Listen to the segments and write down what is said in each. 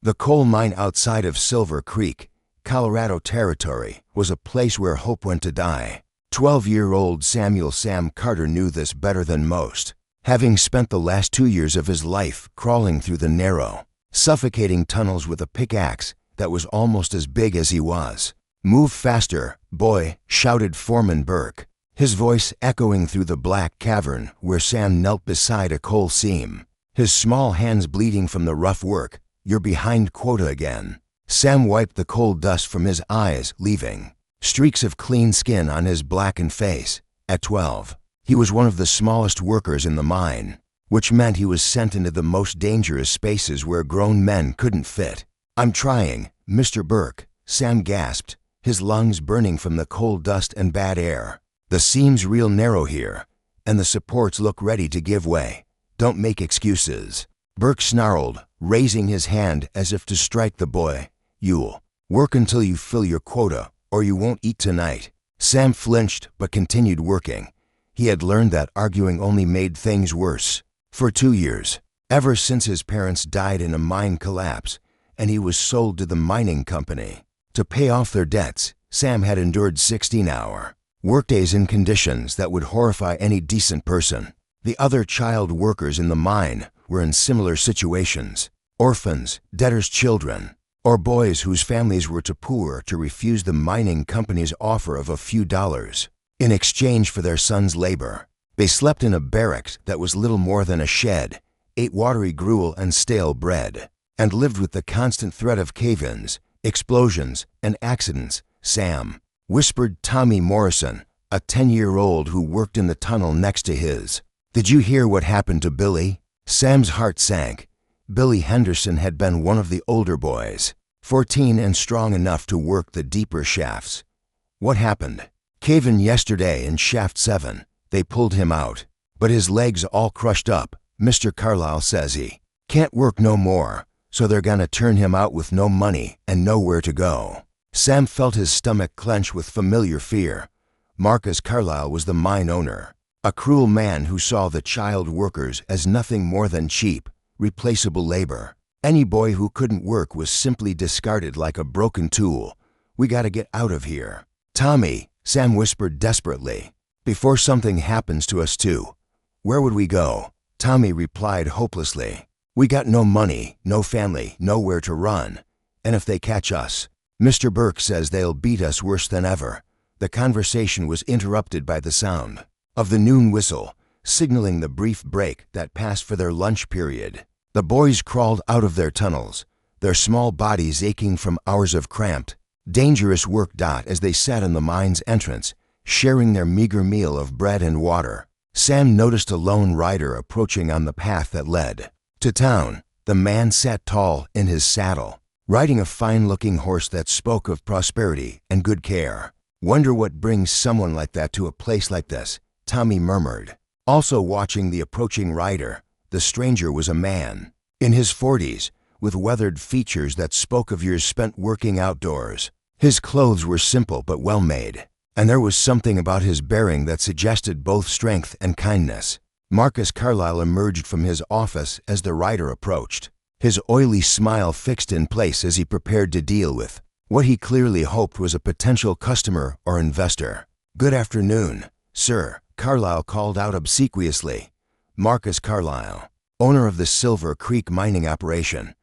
The coal mine outside of Silver Creek, Colorado Territory, was a place where hope went to die. 12-year-old Samuel Sam Carter knew this better than most, having spent the last 2 years of his life crawling through the narrow, suffocating tunnels with a pickaxe that was almost as big as he was. "Move faster, boy," shouted Foreman Burke, his voice echoing through the black cavern where Sam knelt beside a coal seam, his small hands bleeding from the rough work. "You're behind quota again." Sam wiped the coal dust from his eyes, leaving streaks of clean skin on his blackened face. At 12, he was one of the smallest workers in the mine, which meant he was sent into the most dangerous spaces where grown men couldn't fit. "I'm trying, Mr. Burke," Sam gasped, his lungs burning from the coal dust and bad air. "The seam's real narrow here, and the supports look ready to give way. Don't make excuses." Burke snarled, raising his hand as if to strike the boy. "You'll work until you fill your quota, or you won't eat tonight." Sam flinched but continued working. He had learned that arguing only made things worse. For 2 years, ever since his parents died in a mine collapse, and he was sold to the mining company. To pay off their debts, Sam had endured 16-hour workdays in conditions that would horrify any decent person. The other child workers in the mine were in similar situations: orphans, debtors' children, or boys whose families were too poor to refuse the mining company's offer of a few dollars in exchange for their son's labor. They slept in a barracks that was little more than a shed, ate watery gruel and stale bread, and lived with the constant threat of cave-ins, explosions, and accidents. "Sam," whispered Tommy Morrison, a 10-year-old who worked in the tunnel next to his. "Did you hear what happened to Billy?" Sam's heart sank. Billy Henderson had been one of the older boys, 14 and strong enough to work the deeper shafts. "What happened?" "Cave-in yesterday in Shaft 7. They pulled him out, but his legs all crushed up. Mr. Carlisle says he can't work no more, so they're gonna turn him out with no money and nowhere to go." Sam felt his stomach clench with familiar fear. Marcus Carlisle was the mine owner, a cruel man who saw the child workers as nothing more than cheap, replaceable labor. Any boy who couldn't work was simply discarded like a broken tool. "We gotta get out of here." "Tommy," Sam whispered desperately, "before something happens to us too, where would we go?" Tommy replied hopelessly, "We got no money, no family, nowhere to run. And if they catch us, Mr. Burke says they'll beat us worse than ever." The conversation was interrupted by the sound of the noon whistle, signaling the brief break that passed for their lunch period. The boys crawled out of their tunnels, their small bodies aching from hours of cramped, dangerous work. As they sat in the mine's entrance, sharing their meager meal of bread and water, Sam noticed a lone rider approaching on the path that led to town. The man sat tall in his saddle, riding a fine-looking horse that spoke of prosperity and good care. "Wonder what brings someone like that to a place like this," Tommy murmured. Also watching the approaching rider, the stranger was a man in his 40s, with weathered features that spoke of years spent working outdoors. His clothes were simple but well-made, and there was something about his bearing that suggested both strength and kindness. Marcus Carlisle emerged from his office as the rider approached, his oily smile fixed in place as he prepared to deal with what he clearly hoped was a potential customer or investor. "Good afternoon, sir," Carlisle called out obsequiously. "Marcus Carlisle, owner of the Silver Creek mining operation.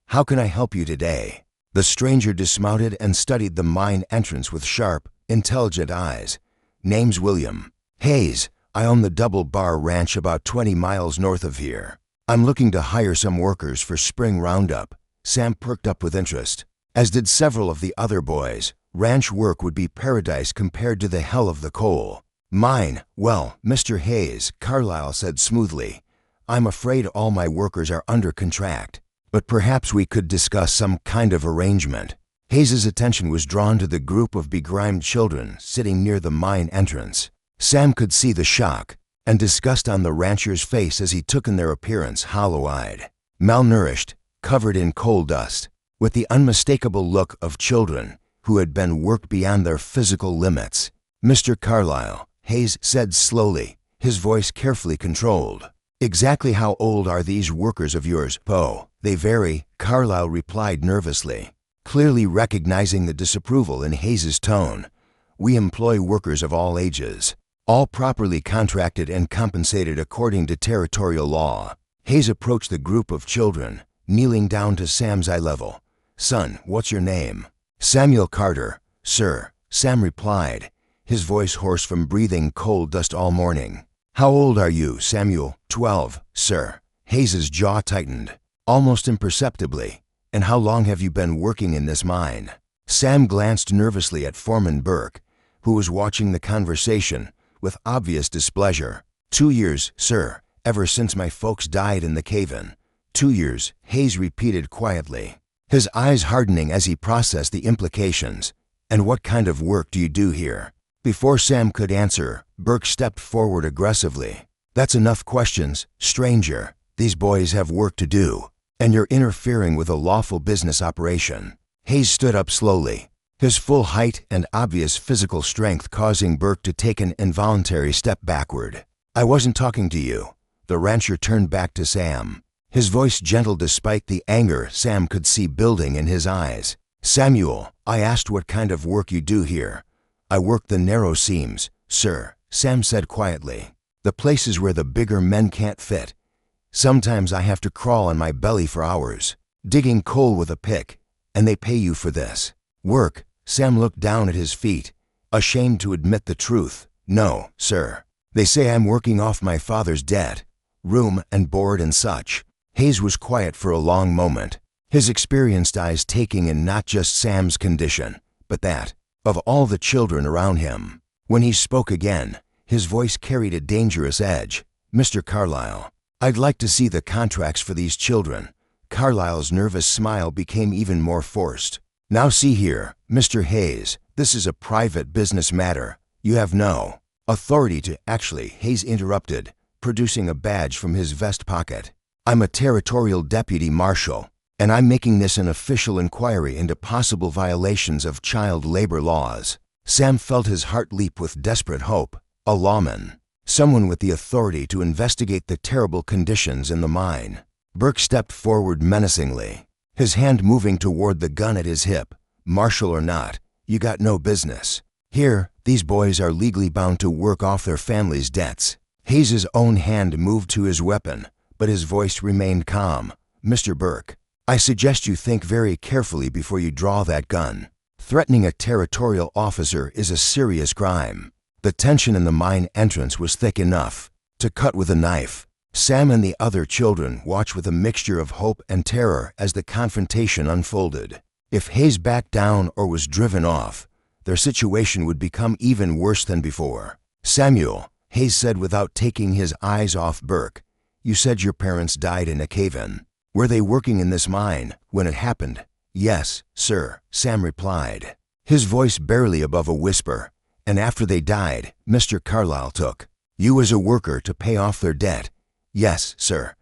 How can I help you today?" The stranger dismounted and studied the mine entrance with sharp, intelligent eyes. "Name's William Hayes. I own the Double Bar Ranch about 20 miles north of here. I'm looking to hire some workers for spring roundup." Sam perked up with interest, as did several of the other boys. Ranch work would be paradise compared to the hell of the coal mine. "Well, Mr. Hayes," Carlisle said smoothly, "I'm afraid all my workers are under contract, but perhaps we could discuss some kind of arrangement." Hayes's attention was drawn to the group of begrimed children sitting near the mine entrance. Sam could see the shock and disgust on the rancher's face as he took in their appearance, hollow-eyed, malnourished, covered in coal dust, with the unmistakable look of children who had been worked beyond their physical limits. "Mr. Carlisle," Hayes said slowly, his voice carefully controlled, Exactly how old are these workers of yours, Poe? They vary, Carlyle replied nervously, clearly recognizing the disapproval in Hayes's tone. We employ workers of all ages, all properly contracted and compensated according to territorial law. Hayes approached the group of children, kneeling down to Sam's eye level. Son, what's your name? Samuel Carter, sir, Sam replied, his voice hoarse from breathing coal dust all morning. How old are you, Samuel? 12, sir. Hayes's jaw tightened, almost imperceptibly. And how long have you been working in this mine? Sam glanced nervously at Foreman Burke, who was watching the conversation with obvious displeasure. 2 years, sir, ever since my folks died in the cave-in. 2 years, Hayes repeated quietly, his eyes hardening as he processed the implications. And what kind of work do you do here? Before Sam could answer, Burke stepped forward aggressively. That's enough questions, stranger. These boys have work to do, and you're interfering with a lawful business operation. Hayes stood up slowly, his full height and obvious physical strength causing Burke to take an involuntary step backward. I wasn't talking to you. The rancher turned back to Sam, his voice gentle despite the anger Sam could see building in his eyes. Samuel, I asked what kind of work you do here. I work the narrow seams, sir, Sam said quietly. The places where the bigger men can't fit. Sometimes I have to crawl on my belly for hours, digging coal with a pick, and they pay you for this. Work? Sam looked down at his feet, ashamed to admit the truth. No, sir. They say I'm working off my father's debt, room and board and such. Hayes was quiet for a long moment, his experienced eyes taking in not just Sam's condition, but that of all the children around him. When he spoke again, his voice carried a dangerous edge. Mr. Carlyle, I'd like to see the contracts for these children. Carlyle's nervous smile became even more forced. Now see here, Mr. Hayes, this is a private business matter. You have no authority to actually, Hayes interrupted, producing a badge from his vest pocket. I'm a territorial deputy marshal, and I'm making this an official inquiry into possible violations of child labor laws. Sam felt his heart leap with desperate hope. A lawman, someone with the authority to investigate the terrible conditions in the mine. Burke stepped forward menacingly, his hand moving toward the gun at his hip. Marshal or not, you got no business. Here, these boys are legally bound to work off their family's debts. Hayes's own hand moved to his weapon, but his voice remained calm. Mr. Burke, I suggest you think very carefully before you draw that gun. Threatening a territorial officer is a serious crime. The tension in the mine entrance was thick enough to cut with a knife. Sam and the other children watched with a mixture of hope and terror as the confrontation unfolded. If Hayes backed down or was driven off, their situation would become even worse than before. Samuel, Hayes said without taking his eyes off Burke, you said your parents died in a cave-in. Were they working in this mine when it happened? Yes, sir, Sam replied, his voice barely above a whisper. And after they died, Mr. Carlyle took you as a worker to pay off their debt. Yes, sir.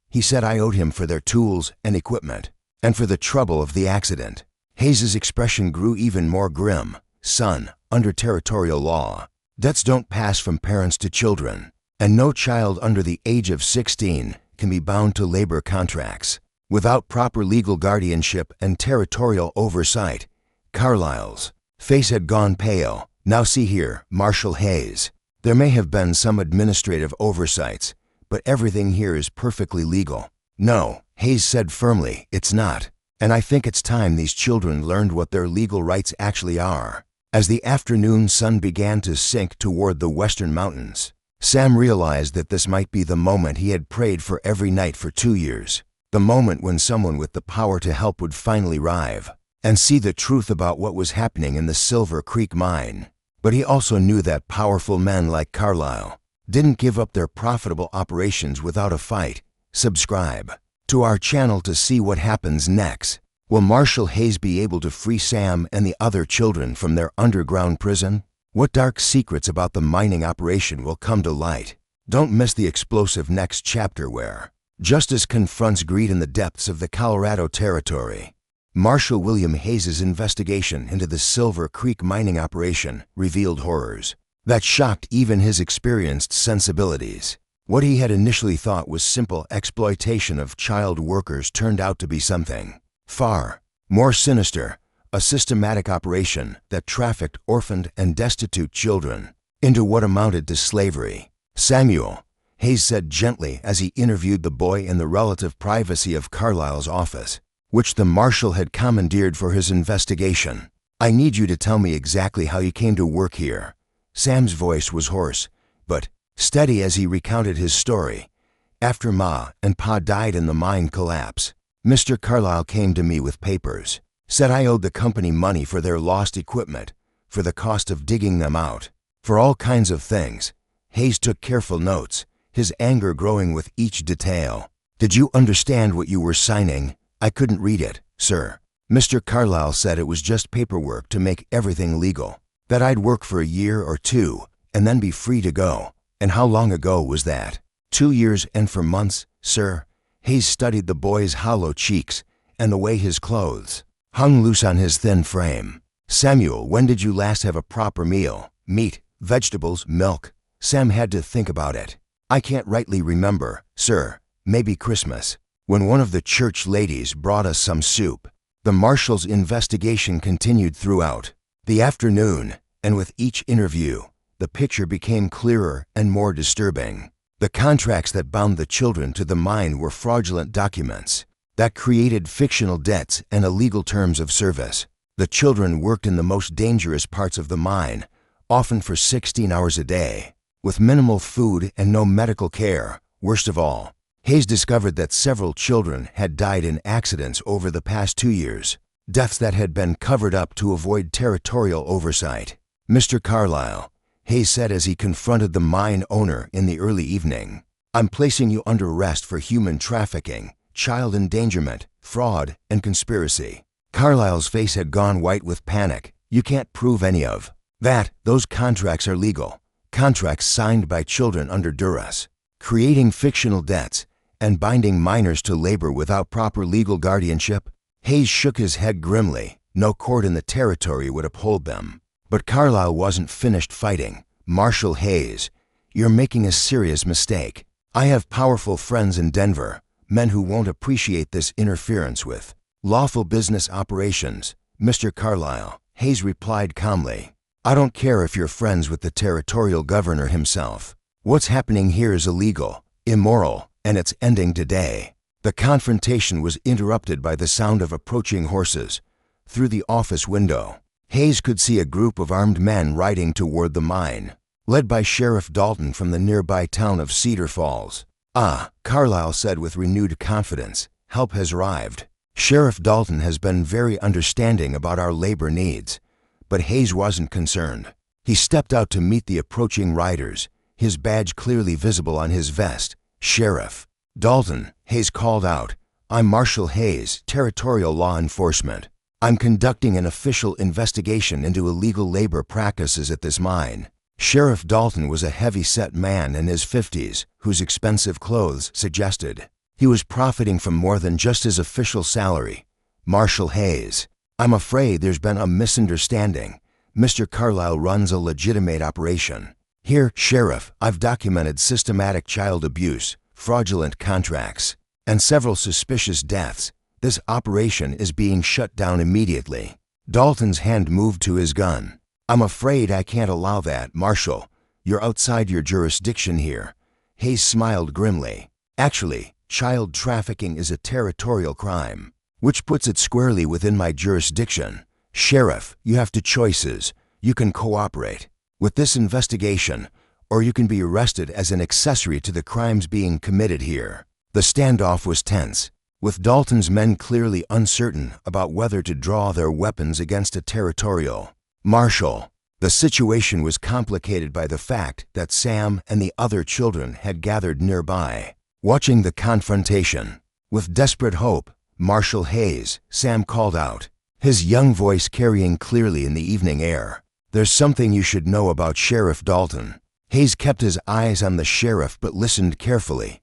He said I owed him for their tools and equipment, and for the trouble of the accident. Hayes's expression grew even more grim. Son, under territorial law, debts don't pass from parents to children, and no child under the age of 16 can be bound to labor contracts. Without proper legal guardianship and territorial oversight, Carlyle's face had gone pale. Now see here, Marshal Hayes. There may have been some administrative oversights, but everything here is perfectly legal. No, Hayes said firmly, it's not. And I think it's time these children learned what their legal rights actually are. As the afternoon sun began to sink toward the western mountains, Sam realized that this might be the moment he had prayed for every night for 2 years. The moment when someone with the power to help would finally arrive and see the truth about what was happening in the Silver Creek mine. But he also knew that powerful men like Carlyle didn't give up their profitable operations without a fight. Subscribe to our channel to see what happens next. Will Marshal Hayes be able to free Sam and the other children from their underground prison? What dark secrets about the mining operation will come to light? Don't miss the explosive next chapter where justice confronts greed in the depths of the Colorado Territory. Marshal William Hayes' investigation into the Silver Creek mining operation revealed horrors that shocked even his experienced sensibilities. What he had initially thought was simple exploitation of child workers turned out to be something far more sinister, a systematic operation that trafficked orphaned and destitute children into what amounted to slavery. "Samuel," Hayes said gently as he interviewed the boy in the relative privacy of Carlyle's office, which the marshal had commandeered for his investigation, "I need you to tell me exactly how you came to work here." Sam's voice was hoarse, but steady as he recounted his story. "After Ma and Pa died in the mine collapse, Mr. Carlyle came to me with papers. Said I owed the company money for their lost equipment, for the cost of digging them out, for all kinds of things." Hayes took careful notes, his anger growing with each detail. "Did you understand what you were signing?" "I couldn't read it, sir. Mr. Carlyle said it was just paperwork to make everything legal, that I'd work for a year or two and then be free to go." "And how long ago was that?" 2 years and for months, sir." Hayes studied the boy's hollow cheeks and the way his clothes hung loose on his thin frame. "Samuel, when did you last have a proper meal? Meat, vegetables, milk?" Sam had to think about it. "I can't rightly remember, sir. Maybe Christmas, when one of the church ladies brought us some soup." The marshal's investigation continued throughout the afternoon, and with each interview, the picture became clearer and more disturbing. The contracts that bound the children to the mine were fraudulent documents that created fictional debts and illegal terms of service. The children worked in the most dangerous parts of the mine, often for 16 hours a day, with minimal food and no medical care. Worst of all, Hayes discovered that several children had died in accidents over the past 2 years, deaths that had been covered up to avoid territorial oversight. "Mr. Carlyle," Hayes said as he confronted the mine owner in the early evening, "I'm placing you under arrest for human trafficking, child endangerment, fraud, and conspiracy." Carlyle's face had gone white with panic. "You can't prove any of that. Those contracts are legal. Contracts signed by children under duress, creating fictional debts, and binding minors to labor without proper legal guardianship." Hayes shook his head grimly. No court in the territory would uphold them. But Carlyle wasn't finished fighting. "Marshal Hayes, you're making a serious mistake. I have powerful friends in Denver, men who won't appreciate this interference with lawful business operations." "Mr. Carlyle," Hayes replied calmly, "I don't care if you're friends with the territorial governor himself. What's happening here is illegal, immoral, and it's ending today." The confrontation was interrupted by the sound of approaching horses. Through the office window, Hayes could see a group of armed men riding toward the mine, led by Sheriff Dalton from the nearby town of Cedar Falls. "Ah," Carlyle said with renewed confidence, "help has arrived. Sheriff Dalton has been very understanding about our labor needs." But Hayes wasn't concerned. He stepped out to meet the approaching riders, his badge clearly visible on his vest. "Sheriff Dalton," Hayes called out, "I'm Marshal Hayes, Territorial Law Enforcement. I'm conducting an official investigation into illegal labor practices at this mine." Sheriff Dalton was a heavy-set man in his 50s, whose expensive clothes suggested he was profiting from more than just his official salary. "Marshal Hayes, I'm afraid there's been a misunderstanding. Mr. Carlyle runs a legitimate operation. Here, Sheriff, I've documented systematic child abuse, fraudulent contracts, and several suspicious deaths. This operation is being shut down immediately." Dalton's hand moved to his gun. "I'm afraid I can't allow that, Marshal. You're outside your jurisdiction here." Hayes smiled grimly. "Actually, child trafficking is a territorial crime, which puts it squarely within my jurisdiction. Sheriff, you have two choices. You can cooperate with this investigation, or you can be arrested as an accessory to the crimes being committed here." The standoff was tense, with Dalton's men clearly uncertain about whether to draw their weapons against a territorial marshal. The situation was complicated by the fact that Sam and the other children had gathered nearby, watching the confrontation. With desperate hope, "Marshal Hayes," Sam called out, his young voice carrying clearly in the evening air, "there's something you should know about Sheriff Dalton." Hayes kept his eyes on the sheriff but listened carefully.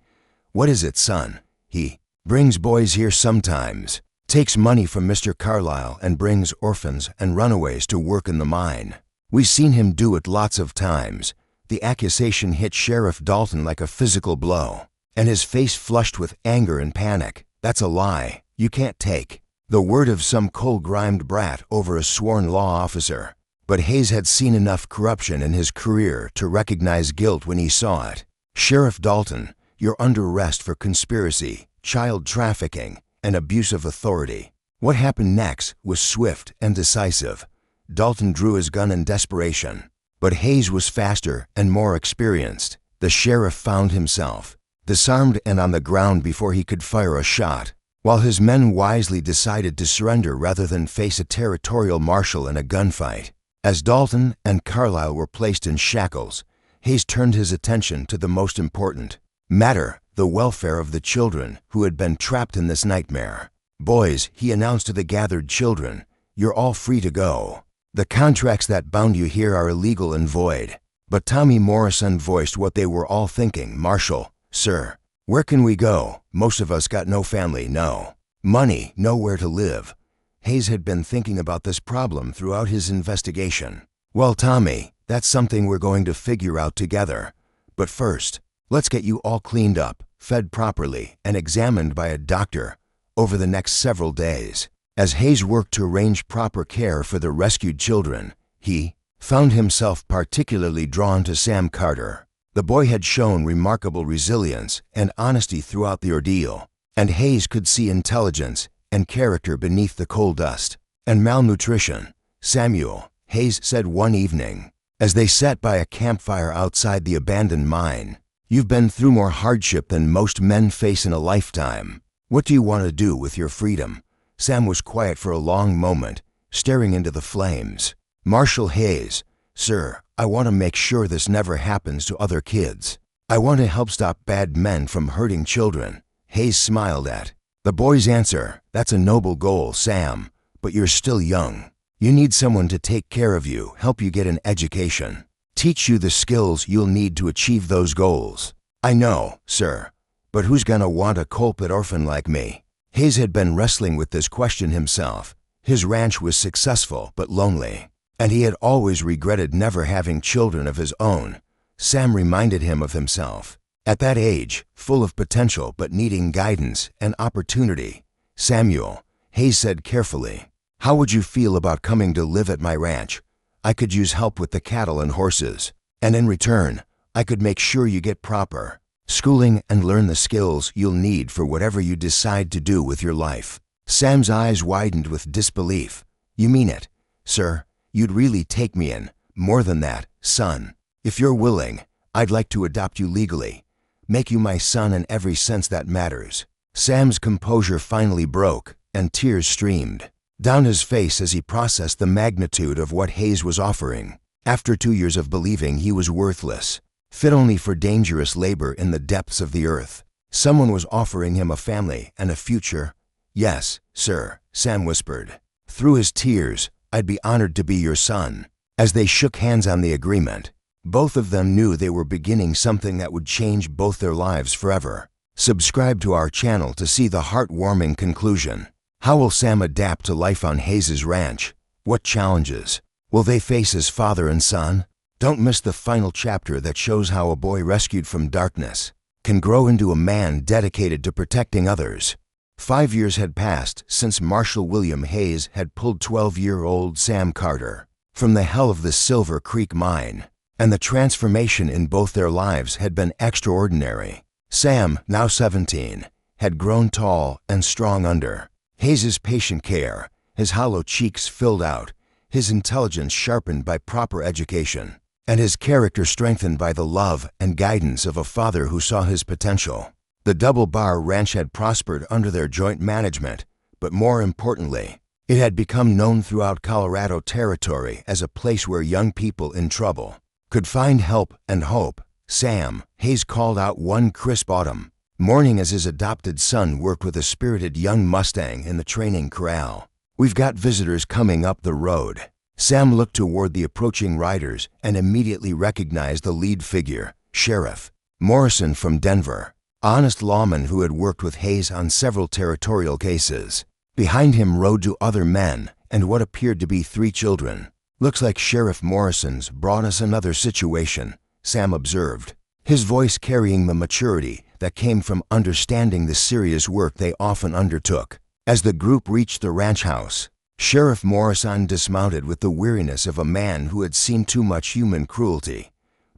"What is it, son?" "He brings boys here sometimes, takes money from Mr. Carlyle and brings orphans and runaways to work in the mine. We've seen him do it lots of times. The accusation hit Sheriff Dalton like a physical blow, and his face flushed with anger and panic. That's a lie. You can't take the word of some cold-grimed brat over a sworn law officer. But Hayes had seen enough corruption in his career to recognize guilt when he saw it. Sheriff Dalton, you're under arrest for conspiracy, child trafficking, and abuse of authority. What happened next was swift and decisive. Dalton drew his gun in desperation, but Hayes was faster and more experienced. The sheriff found himself disarmed and on the ground before he could fire a shot, while his men wisely decided to surrender rather than face a territorial marshal in a gunfight. As Dalton and Carlisle were placed in shackles, Hayes turned his attention to the most important matter, the welfare of the children who had been trapped in this nightmare. Boys, he announced to the gathered children, you're all free to go. The contracts that bound you here are illegal and void. But Tommy Morrison voiced what they were all thinking. Marshal, sir, where can we go? Most of us got no family, no money, nowhere to live. Hayes had been thinking about this problem throughout his investigation. Well, Tommy, that's something we're going to figure out together. But first, let's get you all cleaned up, fed properly, and examined by a doctor over the next several days. As Hayes worked to arrange proper care for the rescued children, he found himself particularly drawn to Sam Carter. The boy had shown remarkable resilience and honesty throughout the ordeal, and Hayes could see intelligence and character beneath the coal dust and malnutrition. Samuel, Hayes said one evening, as they sat by a campfire outside the abandoned mine, you've been through more hardship than most men face in a lifetime. What do you want to do with your freedom? Sam was quiet for a long moment, staring into the flames. Marshal Hayes, sir, I want to make sure this never happens to other kids. I want to help stop bad men from hurting children. Hayes smiled at the boy's answer. That's a noble goal, Sam, but you're still young. You need someone to take care of you, help you get an education, teach you the skills you'll need to achieve those goals. I know, sir, but who's gonna want a culprit orphan like me? Hayes had been wrestling with this question himself. His ranch was successful but lonely, and he had always regretted never having children of his own. Sam reminded him of himself. At that age, full of potential but needing guidance and opportunity. Samuel, Hayes said carefully, how would you feel about coming to live at my ranch? I could use help with the cattle and horses, and in return, I could make sure you get proper schooling and learn the skills you'll need for whatever you decide to do with your life. Sam's eyes widened with disbelief. You mean it, sir? You'd really take me in? More than that, son. If you're willing, I'd like to adopt you legally, make you my son in every sense that matters. Sam's composure finally broke, and tears streamed down his face as he processed the magnitude of what Hayes was offering. After 2 years of believing he was worthless, fit only for dangerous labor in the depths of the earth, someone was offering him a family and a future. Yes, sir, Sam whispered. Through his tears, I'd be honored to be your son. As they shook hands on the agreement, both of them knew they were beginning something that would change both their lives forever. Subscribe to our channel to see the heartwarming conclusion. How will Sam adapt to life on Hayes' ranch? What challenges will they face as father and son? Don't miss the final chapter that shows how a boy rescued from darkness can grow into a man dedicated to protecting others. 5 years had passed since Marshal William Hayes had pulled 12-year-old Sam Carter from the hell of the Silver Creek mine, and the transformation in both their lives had been extraordinary. Sam, now 17, had grown tall and strong under Hayes' patient care, his hollow cheeks filled out, his intelligence sharpened by proper education, and his character strengthened by the love and guidance of a father who saw his potential. The Double Bar Ranch had prospered under their joint management, but more importantly, it had become known throughout Colorado Territory as a place where young people in trouble could find help and hope. Sam, Hayes called out one crisp autumn morning as his adopted son worked with a spirited young Mustang in the training corral. We've got visitors coming up the road. Sam looked toward the approaching riders and immediately recognized the lead figure, Sheriff Morrison from Denver, honest lawman who had worked with Hayes on several territorial cases. Behind him rode 2 other men and what appeared to be 3 children. Looks like Sheriff Morrison's brought us another situation, Sam observed, his voice carrying the maturity that came from understanding the serious work they often undertook. As the group reached the ranch house, Sheriff Morrison dismounted with the weariness of a man who had seen too much human cruelty.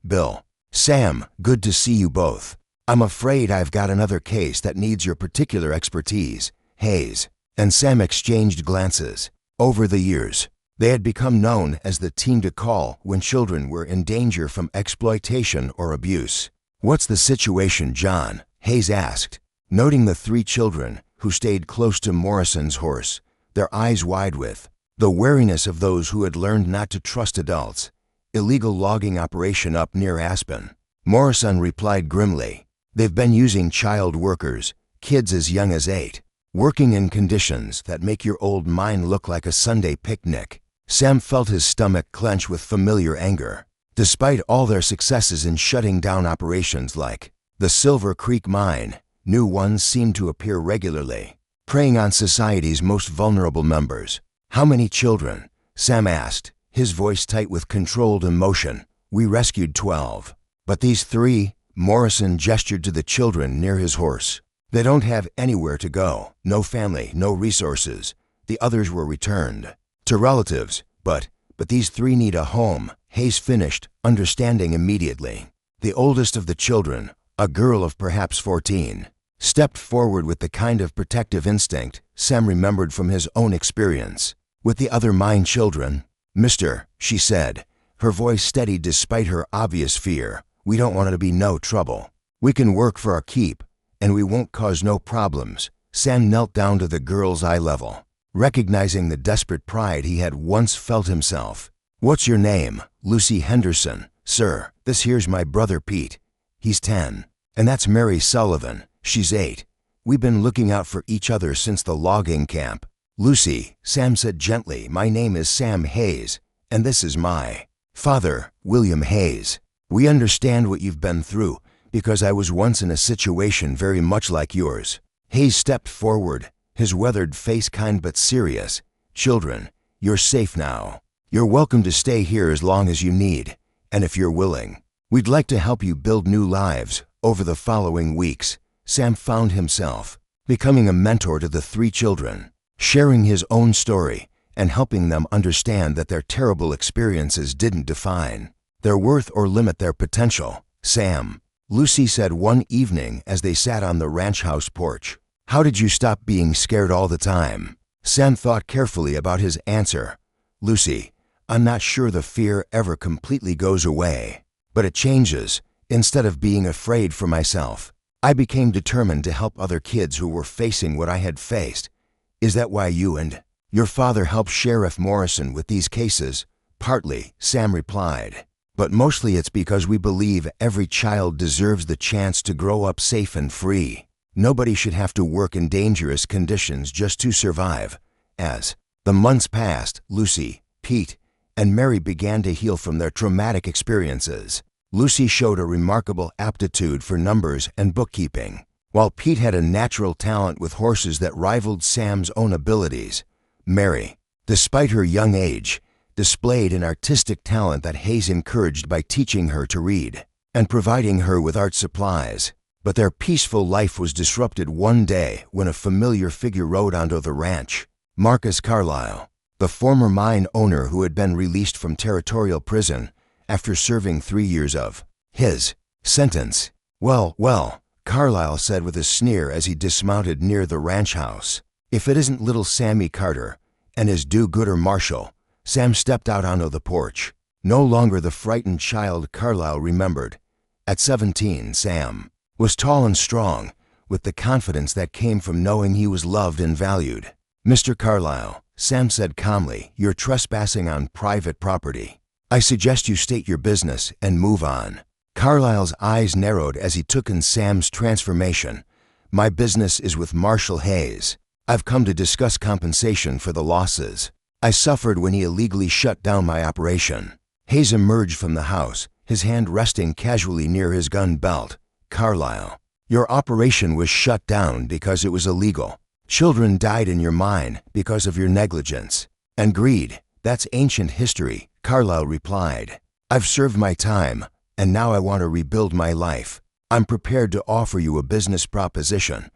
Bill, Sam, good to see you both. I'm afraid I've got another case that needs your particular expertise. Hayes and Sam exchanged glances. Over the years, they had become known as the team to call when children were in danger from exploitation or abuse. What's the situation, John? Hayes asked, noting the three children who stayed close to Morrison's horse, their eyes wide with the wariness of those who had learned not to trust adults. Illegal logging operation up near Aspen. Morrison replied grimly, they've been using child workers, kids as young as 8, working in conditions that make your old mind look like a Sunday picnic. Sam felt his stomach clench with familiar anger. Despite all their successes in shutting down operations like the Silver Creek Mine, new ones seemed to appear regularly, preying on society's most vulnerable members. How many children? Sam asked, his voice tight with controlled emotion. We rescued 12. But these 3, Morrison gestured to the children near his horse. They don't have anywhere to go, no family, no resources. The others were returned to relatives, but these 3 need a home, Hayes finished, understanding immediately. The oldest of the children, a girl of perhaps 14, stepped forward with the kind of protective instinct Sam remembered from his own experience. With the other mine children, Mister, she said, her voice steady despite her obvious fear, we don't want it to be no trouble. We can work for our keep, and we won't cause no problems. Sam knelt down to the girl's eye level, recognizing the desperate pride he had once felt himself. What's your name? Lucy Henderson. Sir, this here's my brother Pete. He's 10. And that's Mary Sullivan. She's 8. We've been looking out for each other since the logging camp. Lucy, Sam said gently, my name is Sam Hayes, and this is my father, William Hayes. We understand what you've been through, because I was once in a situation very much like yours. Hayes stepped forward, his weathered face kind but serious. Children, you're safe now. You're welcome to stay here as long as you need, and if you're willing, we'd like to help you build new lives. Over the following weeks, Sam found himself becoming a mentor to the 3 children, sharing his own story and helping them understand that their terrible experiences didn't define their worth or limit their potential. Sam, Lucy said one evening as they sat on the ranch house porch, how did you stop being scared all the time? Sam thought carefully about his answer. Lucy, I'm not sure the fear ever completely goes away, but it changes. Instead of being afraid for myself, I became determined to help other kids who were facing what I had faced. Is that why you and your father helped Sheriff Morrison with these cases? Partly, Sam replied, but mostly it's because we believe every child deserves the chance to grow up safe and free. Nobody should have to work in dangerous conditions just to survive. As the months passed, Lucy, Pete, and Mary began to heal from their traumatic experiences. Lucy showed a remarkable aptitude for numbers and bookkeeping, while Pete had a natural talent with horses that rivaled Sam's own abilities. Mary, despite her young age, displayed an artistic talent that Hayes encouraged by teaching her to read and providing her with art supplies. But their peaceful life was disrupted one day when a familiar figure rode onto the ranch. Marcus Carlyle, the former mine owner who had been released from territorial prison after serving 3 years of his sentence. Well, Carlyle said with a sneer as he dismounted near the ranch house. If it isn't little Sammy Carter and his do-gooder Marshal. Sam stepped out onto the porch. No longer the frightened child Carlyle remembered. At 17, Sam was tall and strong, with the confidence that came from knowing he was loved and valued. Mr. Carlyle, Sam said calmly, you're trespassing on private property. I suggest you state your business and move on. Carlyle's eyes narrowed as he took in Sam's transformation. My business is with Marshal Hayes. I've come to discuss compensation for the losses I suffered when he illegally shut down my operation. Hayes emerged from the house, his hand resting casually near his gun belt. Carlyle, your operation was shut down because it was illegal. Children died in your mine because of your negligence and greed. That's ancient history, Carlyle replied. I've served my time. and now I want to rebuild my life. I'm prepared to offer you a business proposition."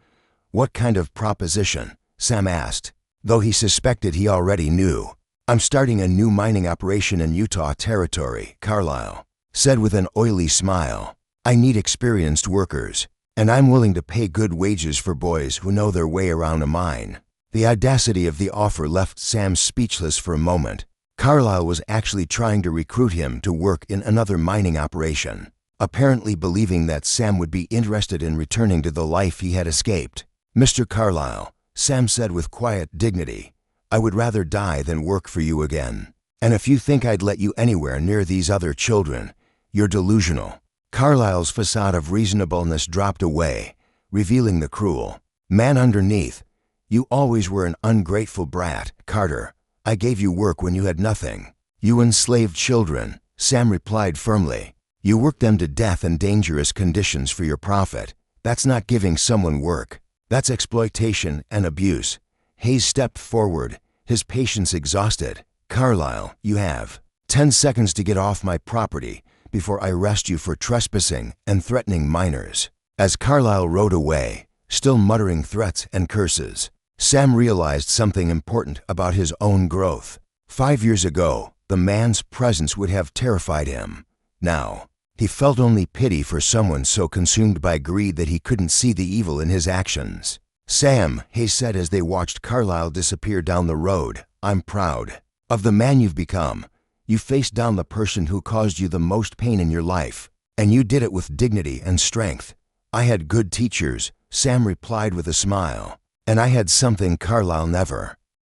"What kind of proposition?" Sam asked, though he suspected he already knew. "I'm starting a new mining operation in Utah Territory," Carlyle said with an oily smile. "I need experienced workers, and I'm willing to pay good wages for boys who know their way around a mine." The audacity of the offer left Sam speechless for a moment. Carlyle was actually trying to recruit him to work in another mining operation, apparently believing that Sam would be interested in returning to the life he had escaped. "Mr. Carlyle," Sam said with quiet dignity, "I would rather die than work for you again. And if you think I'd let you anywhere near these other children, you're delusional." Carlyle's facade of reasonableness dropped away, revealing the cruel man underneath. "You always were an ungrateful brat, Carter. I gave you work when you had nothing." "You enslaved children," Sam replied firmly. "You worked them to death in dangerous conditions for your profit. That's not giving someone work. That's exploitation and abuse." Hayes stepped forward, his patience exhausted. "Carlyle, you have 10 seconds to get off my property before I arrest you for trespassing and threatening minors." As Carlyle rode away, still muttering threats and curses, Sam realized something important about his own growth. 5 years ago, the man's presence would have terrified him. Now, he felt only pity for someone so consumed by greed that he couldn't see the evil in his actions. "Sam," Hayes said as they watched Carlyle disappear down the road, "I'm proud of the man you've become. You faced down the person who caused you the most pain in your life, and you did it with dignity and strength." "I had good teachers," Sam replied with a smile. "And I had something Carlyle never."